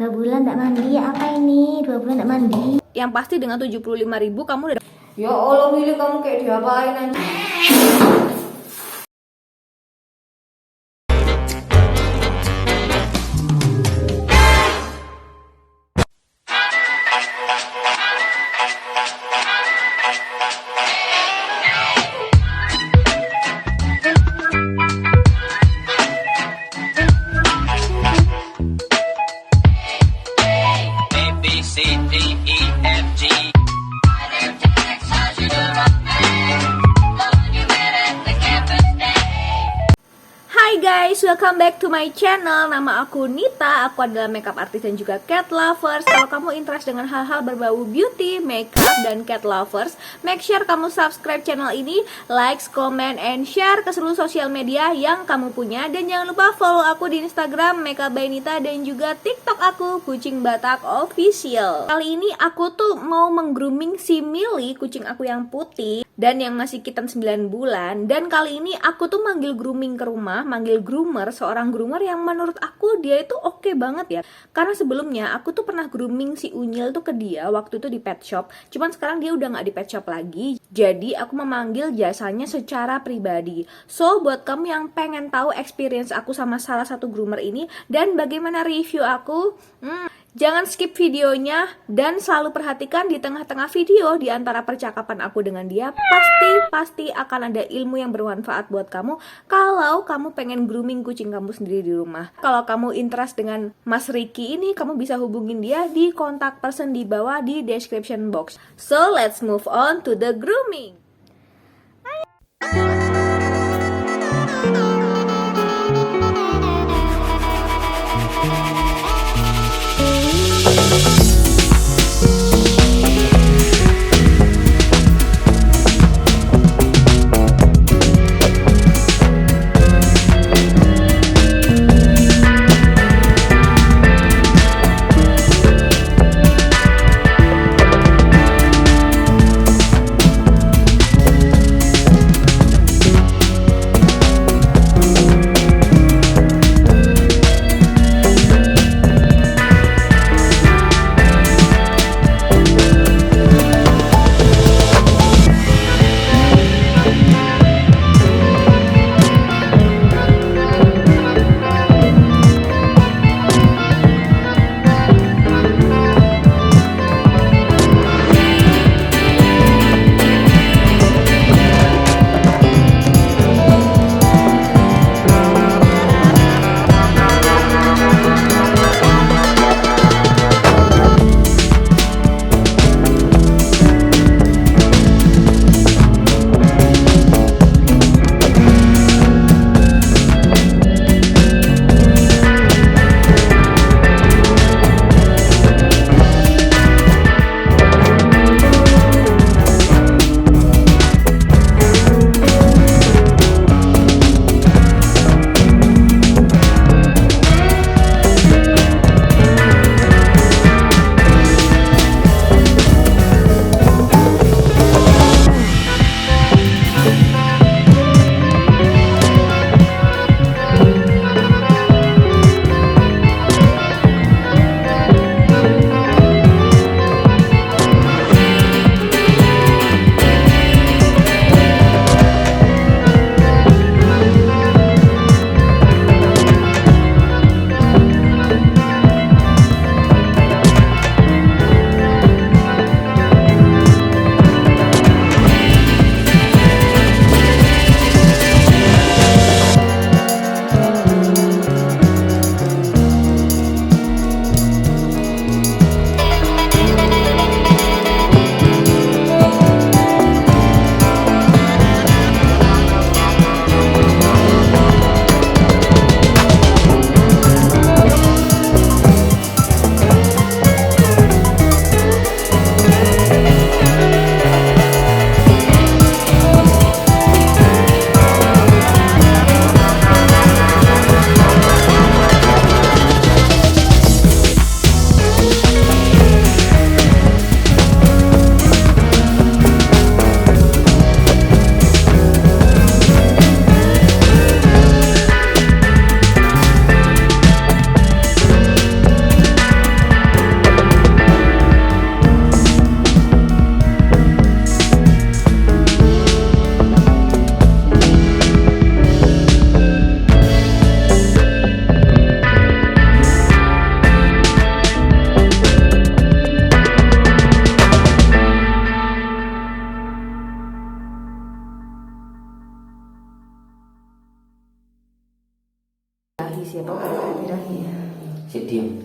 2 bulan tak mandi, apa ini? 2 bulan tak mandi. Yang pasti dengan 75.000 kamu udah. Ya Allah, milih kamu kayak diapain aja. Hai guys, welcome back to my channel. Nama aku Nita, aku adalah makeup artist dan juga cat lovers. Kalau kamu interest dengan hal-hal berbau beauty, makeup, dan cat lovers, make sure kamu subscribe channel ini, like, comment, and share ke seluruh sosial media yang kamu punya. Dan jangan lupa follow aku di Instagram Makeup by Nita dan juga TikTok aku Kucing Batak Official. Kali ini aku tuh mau menggrooming si Millie, kucing aku yang putih dan yang masih kitten 9 bulan. Dan kali ini aku tuh manggil grooming ke rumah, manggil groomer, seorang groomer yang menurut aku dia itu oke banget ya. Karena sebelumnya aku tuh pernah grooming si Unyil tuh ke dia waktu itu di pet shop. Cuman sekarang dia udah gak di pet shop lagi. Jadi aku memanggil jasanya secara pribadi. So buat kamu yang pengen tahu experience aku sama salah satu groomer ini dan bagaimana review aku, jangan skip videonya dan selalu perhatikan di tengah-tengah video di antara percakapan aku dengan dia pasti akan ada ilmu yang bermanfaat buat kamu kalau kamu pengen grooming kucing kamu sendiri di rumah. Kalau kamu interest dengan Mas Ricky ini, kamu bisa hubungin dia di kontak person di bawah di description box. So let's move on to the grooming.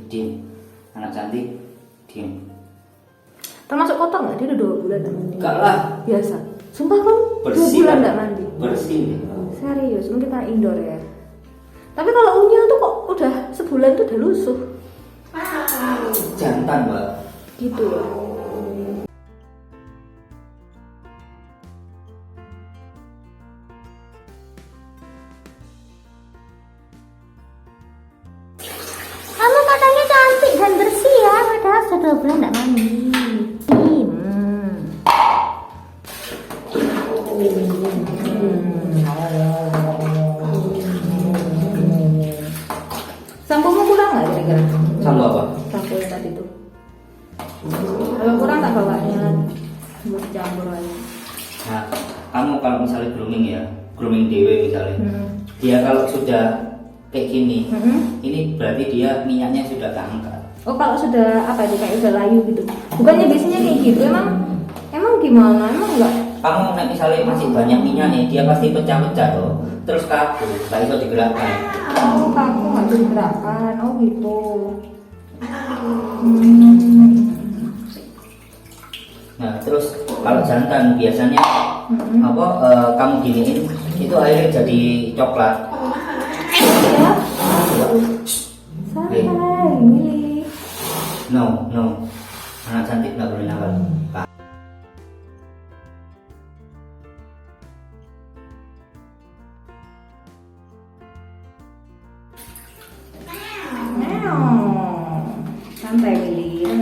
diem. Anak cantik, diem. Termasuk kotor nggak? Dia udah 2 bulan nggak mandi. Enggak lah, Biasa. Sumpah kan? 2 bersih bulan lah. nggak mandi. Bersih deh. Serius, mungkin kita indoor ya. Tapi kalau unyil tuh kok udah sebulan tuh udah lusuh. Jantan mbak. Gitu ya. Kamu katanya cantik dan bersih ya, padahal sudah 2 bulan nggak mandi. Sampomu kurang nggak kira-kira? Sampo apa? Sampo yang tadi tuh. Kalau kurang tak bawanya buat campur aja. Nah, kamu kalau misalnya grooming dewe misalnya, dia kalau sudah kayak gini, ini berarti dia minyaknya sudah keangkat. Oh kalau sudah apa itu kayak udah layu gitu? Bukannya biasanya kayak gitu? Emang gimana? Emang enggak? Kamu misalnya masih banyak minyaknya, dia pasti pecah-pecah tuh, terus kaku, tak bisa digerakkan. Oh kaku nggak bisa digerakkan. Oh gitu. Nah, terus kalau jantan biasanya kamu giniin itu airnya jadi coklat. Ya. Santai, milih. No, anak cantik nggak boleh nakal. Santai milih,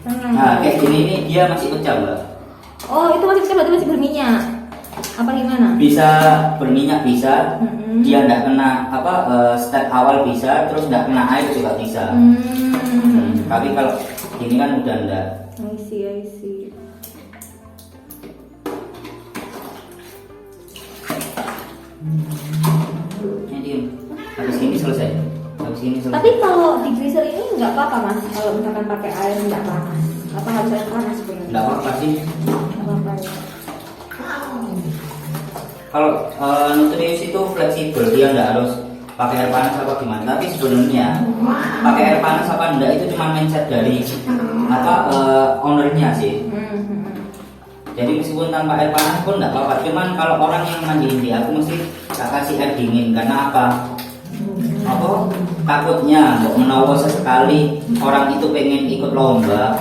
tenang. Nah, kayak gini nih dia masih pecah mbak. Oh itu masih bisa berarti masih berminyak? Apa gimana? Bisa berminyak bisa, dia nggak kena step awal bisa, terus nggak kena air juga bisa. Tapi kalau ini kan udah enggak. I see. Jadi habis ini selesai. Tapi kalau di greaser ini nggak apa-apa mas, kalau misalkan pakai air nggak panas, apa harus air panas sebenarnya? Nggak apa-apa sih. Nggak apa-apa ya. Kalau Nutrius itu fleksibel, dia nggak harus pakai air panas apa gimana. Tapi sebenarnya pakai air panas apa enggak itu cuma mindset dari ownernya sih. Jadi meskipun tanpa air panas pun nggak apa-apa. Cuman kalau orang yang mandiin dia, aku mesti tak kasih air dingin karena apa? Takutnya menawa sesekali orang itu pengen ikut lomba,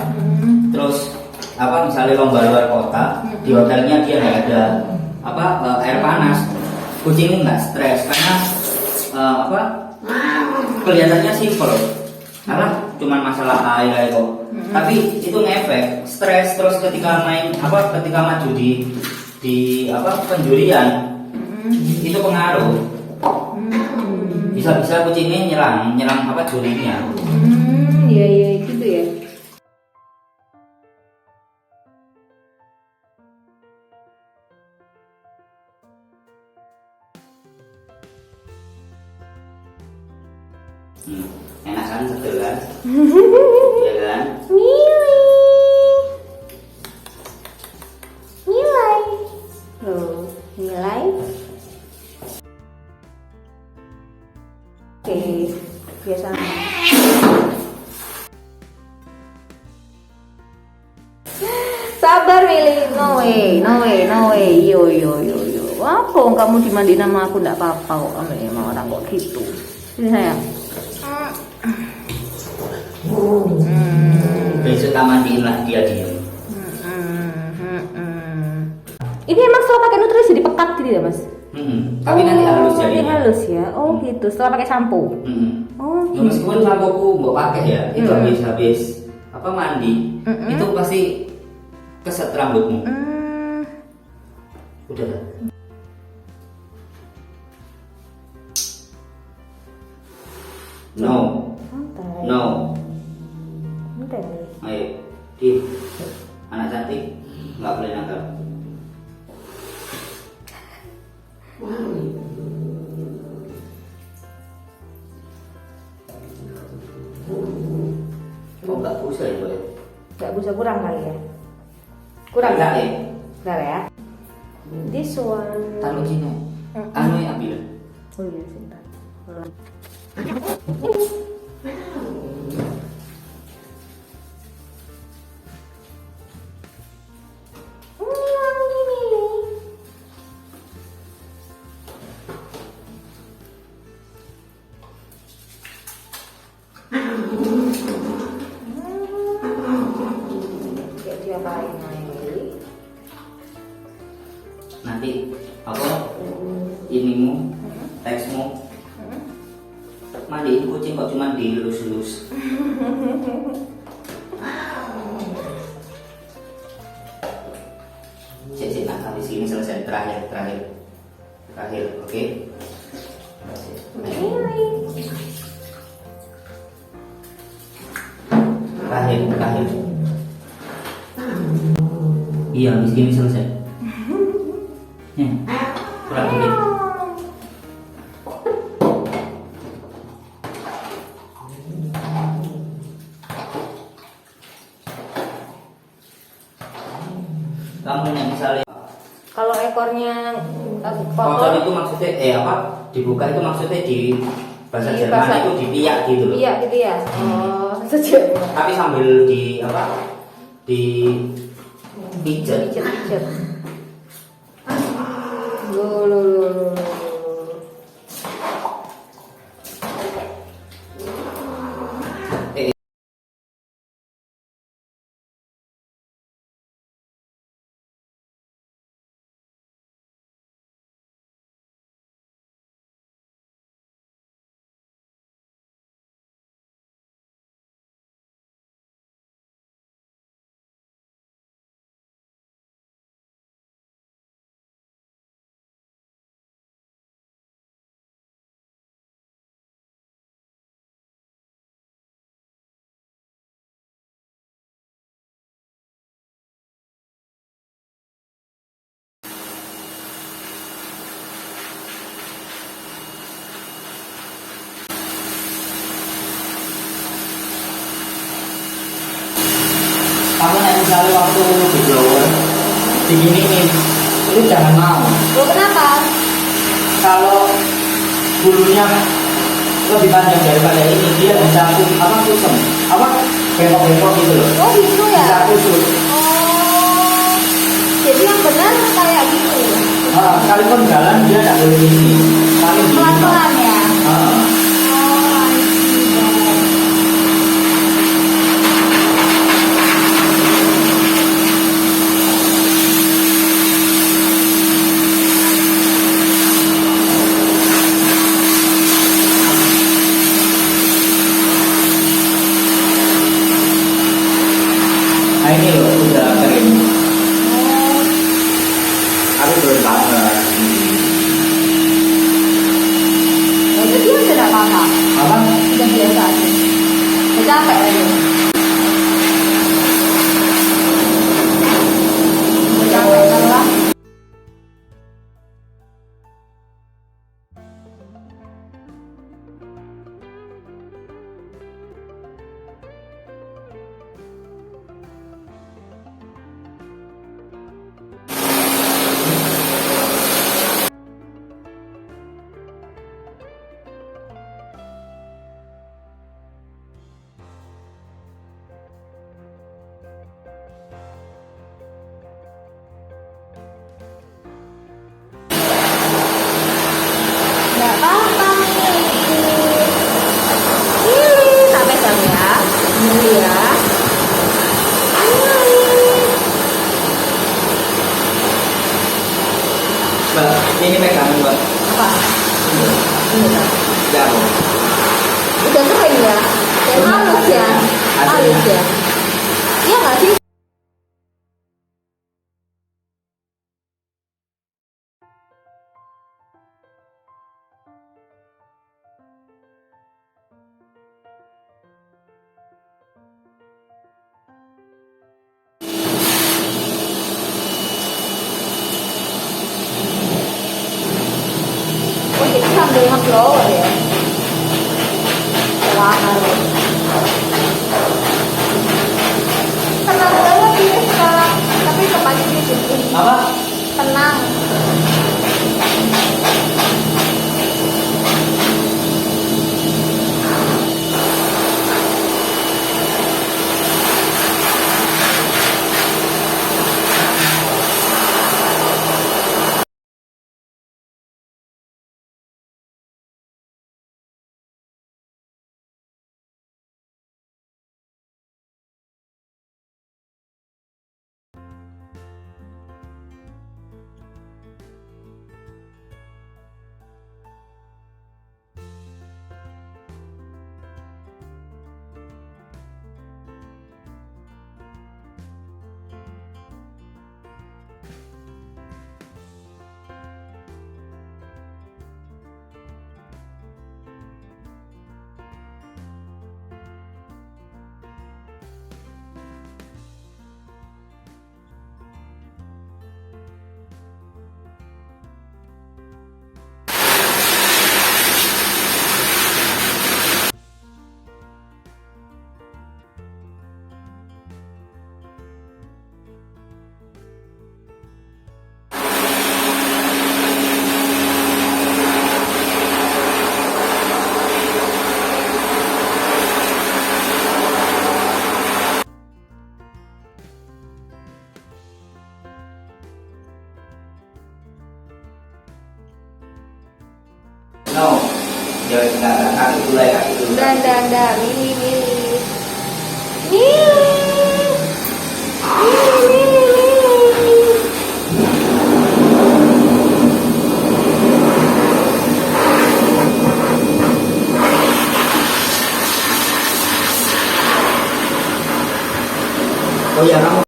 terus misalnya lomba luar kota, di hotelnya dia nggak ada air panas, kucing nggak stres karena kelihatannya simpel, karena cuma masalah air kok. Tapi itu ngefek stres, terus ketika maju di penjurian itu pengaruh. Bisa kucingnya nyerang jurinya. Iya gitu ya. Enak kan, seger kan? Iya kan? Nilai. Oke, biasa. Sabar milih, no way. Yo. Apa kamu dimandi nama aku nggak apa-apa kok, kamu emang orang kok gitu. Ini sayang. Besok tak mandiin lah dia diem. Ini emang setelah pakai nutrisi dipekat gitu ya mas? Tapi nanti halus Nanti jadinya. halus ya. Oh gitu. Setelah pakai sampo. Oh Ya, gitu. meskipun sampoku mau pakai ya, itu habis mandi, itu pasti keset rambutmu. Udah lah. No. Santai. No. Santai. Ayo, diem. Anak cantik, nggak boleh nakal. Oh, nggak usah ya, boleh. Nggak bisa kurang kali ya? Kurang Nggak, ya? ya. Bentar ya. This one. Taruh sini. Anu ya ambil. Oh iya sebentar. Kayak diapain Mili? Nanti apa inimu teksmu mandiin kucing kok cuma dilus-lus. Cek nah habis ini selesai terakhir, oke? Terakhir. Iya, habis ini selesai. Kurang dikit. Kamu yang misalnya Kalau ekornya kotor itu maksudnya dibuka itu maksudnya di bahasa Jerman itu dipiak gitu loh. Iya gitu ya. Oh, sejauh. Tapi sambil di pijat. Pijet. Loh. Kamu misalnya waktu di blower diginiin itu jangan mau. Loh, kenapa? Kalau bulunya lebih panjang daripada ini dia bisa kusem bengkok-bengkok gitu loh. Oh gitu ya? Bisa kusut. Oh, jadi yang benar kayak gitu. Sekalipun jalan dia tidak boleh ini. Paling gini. Pelan-pelan ya? Ah. Oh, I see that. Nah ini loh udah kering. Tapi belum banget. Oh, itu dia sudah apa-apa. Apa? Udah biasa aja. Udah capek aja. Udah capek kan lah. Nggak apa-apa nih. Ini tak pegang ya. Ini ya. Mbak, ini pegangan buat Apa? Ini tak. jauh. Udah kering ya? Dan halus ya? Halus ya? Iya nggak sih? Oh jadi sambil nge-blower ya? Warna loh. Tenang banget dia sekarang. Tapi kepala dia jadi Apa? tenang. Oh ya kamu.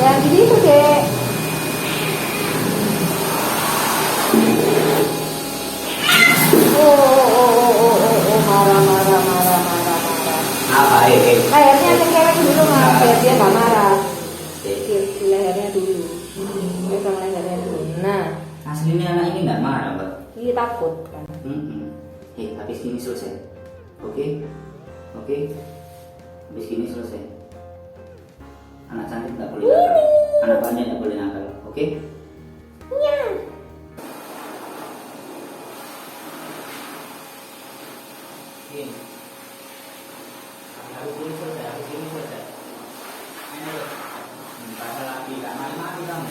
Yang di situ dek. Oh, marah. Apa Lehernya cengkewek dulu mas, biar dia nggak marah. Di lehernya dulu. Pegang lehernya dulu. Nah, Aslinya anak ini nggak marah, Mbak. ini takut kan. Habis ini selesai. Oke. Habis ini selesai. Anak cantik nggak boleh nakal. Anak banyak nggak boleh nakal. Oke? Iya. Oke. Habis ini selesai. Pasal lagi, nggak mati kamu.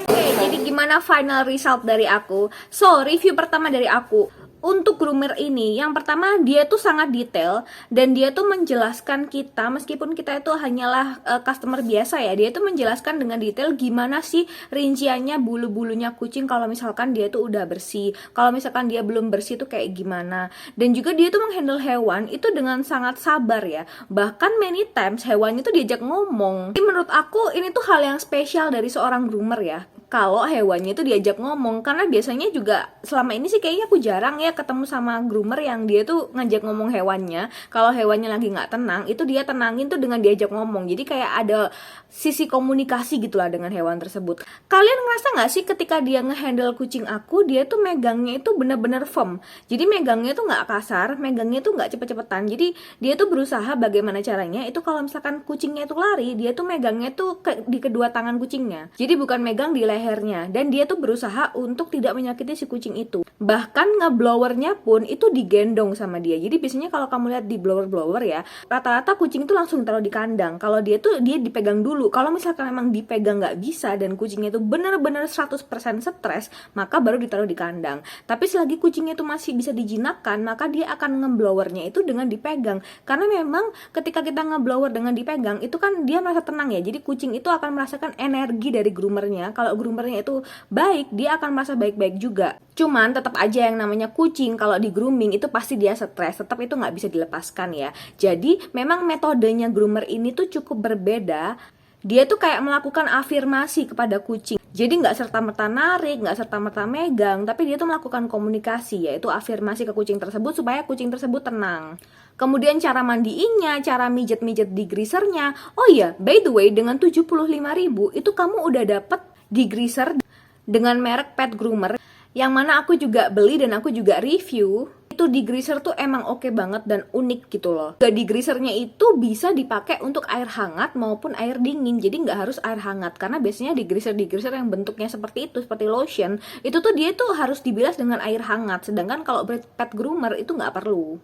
Oke, jadi gimana final result dari aku? So, review pertama dari aku. Untuk groomer ini, yang pertama dia tuh sangat detail dan dia tuh menjelaskan kita, meskipun kita itu hanyalah customer biasa ya, dia tuh menjelaskan dengan detail gimana sih rinciannya bulu-bulunya kucing kalau misalkan dia tuh udah bersih, kalau misalkan dia belum bersih tuh kayak gimana. Dan juga dia tuh menghandle hewan itu dengan sangat sabar ya, bahkan many times hewannya tuh diajak ngomong. Jadi menurut aku ini tuh hal yang spesial dari seorang groomer ya, kalau hewannya itu diajak ngomong. Karena biasanya juga selama ini sih kayaknya aku jarang ya ketemu sama groomer yang dia tuh ngajak ngomong hewannya. Kalau hewannya lagi nggak tenang, itu dia tenangin tuh dengan diajak ngomong. Jadi kayak ada sisi komunikasi gitulah dengan hewan tersebut. Kalian ngerasa nggak sih ketika dia ngehandle kucing aku, dia tuh megangnya itu bener-bener firm. Jadi megangnya tuh nggak kasar, megangnya tuh nggak cepet-cepetan. Jadi dia tuh berusaha bagaimana caranya itu kalau misalkan kucingnya itu lari, dia tuh megangnya tuh di kedua tangan kucingnya. Jadi bukan megang di lehernya, dan dia tuh berusaha untuk tidak menyakiti si kucing itu. Bahkan ngeblowernya pun itu digendong sama dia. Jadi biasanya kalau kamu lihat di blower ya, rata-rata kucing itu langsung taruh di kandang. Kalau dia dipegang dulu. Kalau misalkan emang dipegang nggak bisa dan kucingnya itu bener-bener 100% stres, maka baru ditaruh di kandang. Tapi selagi kucingnya itu masih bisa dijinakkan, maka dia akan ngeblowernya itu dengan dipegang. Karena memang ketika kita ngeblower dengan dipegang, itu kan dia merasa tenang ya. Jadi kucing itu akan merasakan energi dari groomernya. Kalau groomernya itu baik, dia akan merasa baik-baik juga. Cuman tetap aja yang namanya kucing kalau di grooming itu pasti dia stres, tetap itu nggak bisa dilepaskan ya. Jadi memang metodenya groomer ini tuh cukup berbeda. Dia tuh kayak melakukan afirmasi kepada kucing. Jadi nggak serta-merta narik, nggak serta-merta megang, tapi dia tuh melakukan komunikasi, yaitu afirmasi ke kucing tersebut supaya kucing tersebut tenang. Kemudian cara mandiinnya, cara mijet-mijet degreasernya. Oh iya, by the way, dengan 75.000 itu kamu udah dapet degreaser dengan merek Pet Groomer, yang mana aku juga beli dan aku juga review. Itu degreaser tuh emang oke banget dan unik gitu loh. Degreasernya itu bisa dipakai untuk air hangat maupun air dingin. Jadi nggak harus air hangat, karena biasanya degreaser yang bentuknya seperti itu, seperti lotion, itu tuh dia tuh harus dibilas dengan air hangat. Sedangkan kalau Pet Groomer itu nggak perlu.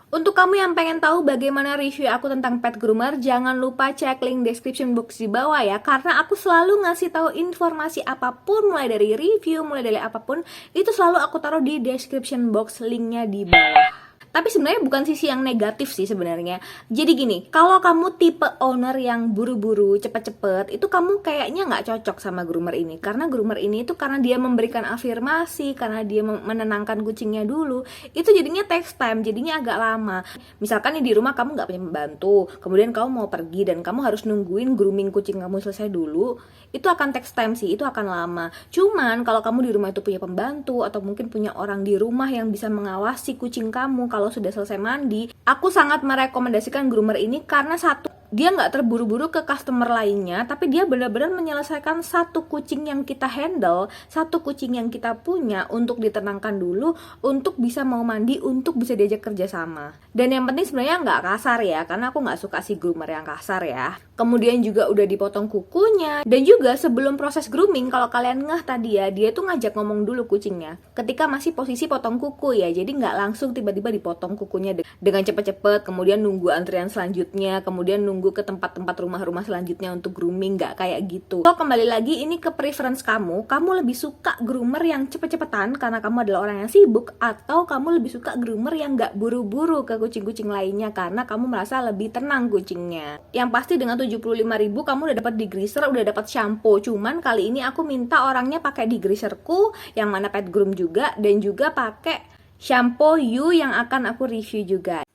Untuk kamu yang pengen tahu bagaimana review aku tentang Pet Groomer, jangan lupa cek link description box di bawah ya, karena aku selalu ngasih tahu informasi apapun, mulai dari review, mulai dari apapun, itu selalu aku taruh di description box linknya di bawah. Tapi sebenarnya bukan sisi yang negatif sih sebenarnya. Jadi gini, kalau kamu tipe owner yang buru-buru, cepet-cepet, itu kamu kayaknya nggak cocok sama groomer ini. Karena groomer ini itu karena dia memberikan afirmasi, karena dia menenangkan kucingnya dulu, itu jadinya takes time, jadinya agak lama. Misalkan nih di rumah kamu nggak punya pembantu, kemudian kamu mau pergi dan kamu harus nungguin grooming kucing kamu selesai dulu, itu akan takes time sih, itu akan lama. Cuman kalau kamu di rumah itu punya pembantu atau mungkin punya orang di rumah yang bisa mengawasi kucing kamu kalau sudah selesai mandi, aku sangat merekomendasikan groomer ini karena satu, dia nggak terburu-buru ke customer lainnya, tapi dia benar-benar menyelesaikan satu kucing yang kita handle, satu kucing yang kita punya untuk ditenangkan dulu, untuk bisa mau mandi, untuk bisa diajak kerja sama. Dan yang penting sebenarnya nggak kasar ya, karena aku nggak suka si groomer yang kasar ya. Kemudian juga udah dipotong kukunya, dan juga sebelum proses grooming, kalau kalian ngeh tadi ya, dia tuh ngajak ngomong dulu kucingnya ketika masih posisi potong kuku ya, jadi nggak langsung tiba-tiba dipotong kukunya dengan cepet-cepet, kemudian nunggu antrian selanjutnya, kemudian nunggu nunggu ke tempat-tempat rumah-rumah selanjutnya untuk grooming, nggak kayak gitu. So kembali lagi ini ke preference kamu lebih suka groomer yang cepet-cepetan karena kamu adalah orang yang sibuk, atau kamu lebih suka groomer yang nggak buru-buru ke kucing-kucing lainnya karena kamu merasa lebih tenang kucingnya. Yang pasti dengan 75.000 kamu udah dapat degreaser, udah dapat shampoo. Cuman kali ini aku minta orangnya pakai degreaserku yang mana pet groom juga, dan juga pakai shampoo You yang akan aku review juga.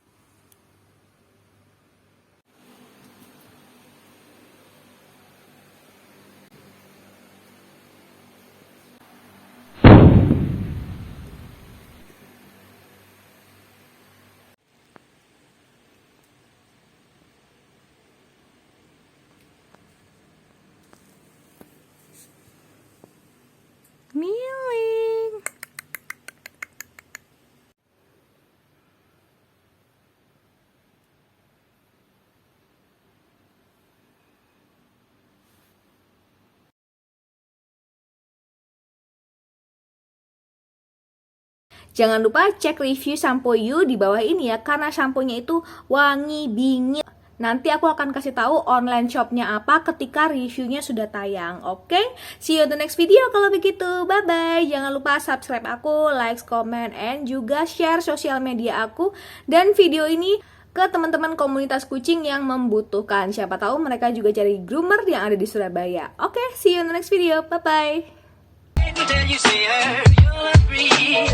Miling. Jangan lupa cek review shampoo You di bawah ini ya, karena shampoo-nya itu wangi bingit. Nanti aku akan kasih tahu online shopnya apa ketika reviewnya sudah tayang. Oke, see you on the next video kalau begitu. Bye bye. Jangan lupa subscribe aku, like, comment, and juga share sosial media aku dan video ini ke teman-teman komunitas kucing yang membutuhkan. Siapa tahu mereka juga cari groomer yang ada di Surabaya. Oke, see you on the next video. Bye bye. Till you see her, you'll agree.